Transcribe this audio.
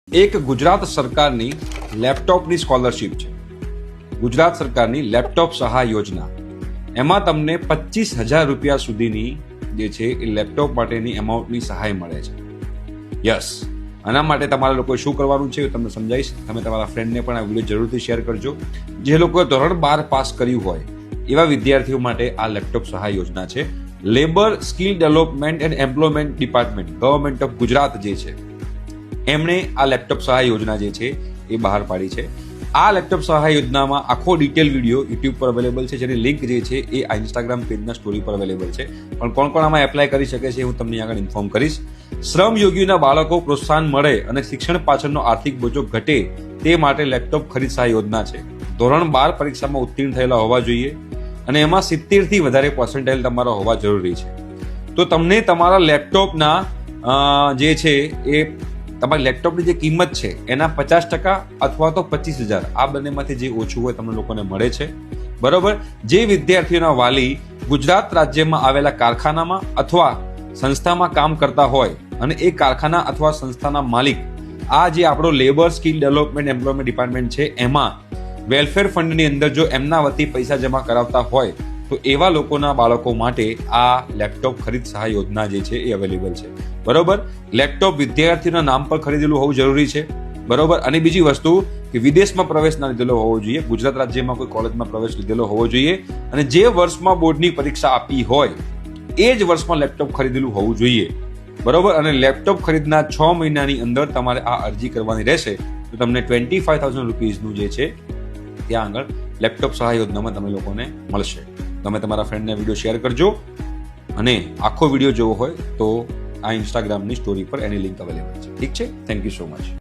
એક ગુજરાત સરકારની લેપટોપની સ્કોલરશિપ છે. ગુજરાત સરકારની લેપટોપ સહાય યોજના. એમાં તમને 25,000 રૂપિયા સુધીની જે છે એ લેપટોપ માટેની એમાઉન્ટની સહાય મળે છે. યસ, આના માટે તમારા લોકોએ શું કરવાનું છે તમને સમજાવીશ. તમે તમારા ફ્રેન્ડને પણ આ વિડીયો જરૂરથી શેર કરજો. જે લોકોએ ધોરણ 12 પાસ કર્યું હોય એવા વિદ્યાર્થીઓ માટે આ લેપટોપ સહાય યોજના છે. Labour skill development and employment department government of Gujarat જે છે એમણે આ લેપટોપ સહાય યોજના જે છે એ બહાર પાડી છે. આ લેપટોપ સહાય યોજનામાં આખો ડિટેલ વિડીયો યુટ્યુબ પર અવેલેબલ છે, જેની લિંક જે છે એ આ ઇન્સ્ટાગ્રામ પેજના સ્ટોરી પર અવેલેબલ છે. પણ કોણ કોણ આમાં એપ્લાય કરી શકે છે હું તમને આગળ ઇન્ફોર્મ કરીશ. શ્રમયોગીના બાળકો પ્રોત્સાહન મળે અને શિક્ષણ પાછળનો આર્થિક બોજો ઘટે તે માટે લેપટોપ ખરીદ સહાય યોજના છે. ધોરણ 12 પરીક્ષામાં ઉત્તીર્ણ થયેલા હોવા જોઈએ અને એમાં 70 થી વધારે પર્સન્ટાઇલ તમારા હોવા જરૂરી છે. તો તમને તમારા લેપટોપના જે છે એ તમારી લેપટોપની જે કિંમત છે એના 50% અથવા તો 25,000 આ બંનેમાંથી જે ઓછું હોય તમને લોકોને મળે છે. બરોબર. જે વિદ્યાર્થીઓના વાલી ગુજરાત રાજ્યમાં આવેલા કારખાનામાં અથવા સંસ્થામાં કામ કરતા હોય અને એ કારખાના અથવા સંસ્થાના માલિક આ જે આપણો labour skill development employment department છે એમાં વેલફેર ફંડની અંદર જો એમના વતી પૈસા જમા કરાવતા હોય તો એવા લોકોના બાળકો માટે આ લેપટોપ ખરીદ સહાય યોજના જે છે એ અવેલેબલ છે. બરોબર. લેપટોપ વિદ્યાર્થીના નામ પર ખરીદેલું હોવું જરૂરી છે. બરોબર. અને બીજી વસ્તુ કે વિદેશમાં પ્રવેશ ના લીધેલો હોવો જોઈએ, ગુજરાત રાજ્યમાં કોઈ કોલેજમાં પ્રવેશ લીધેલો હોવો જોઈએ અને જે વર્ષમાં બોર્ડની પરીક્ષા આપી હોય એ જ વર્ષમાં લેપટોપ ખરીદેલું હોવું જોઈએ. બરોબર. અને લેપટોપ ખરીદના 6 મહિનાની અંદર તમારે આ અરજી કરવાની રહેશે તો તમને 25,000 રૂપીઝનું જે છે ત્યાં આગળ લેપટોપ સહાય યોજનામાં તમે લોકોને મળશે. તમે તમારા ફ્રેન્ડને વિડીયો શેર કરજો અને આખો વિડીયો જોવો હોય તો આ ઇન્સ્ટાગ્રામની સ્ટોરી પર એની લિંક અવેલેબલ છે. ઠીક છે. Thank you so much.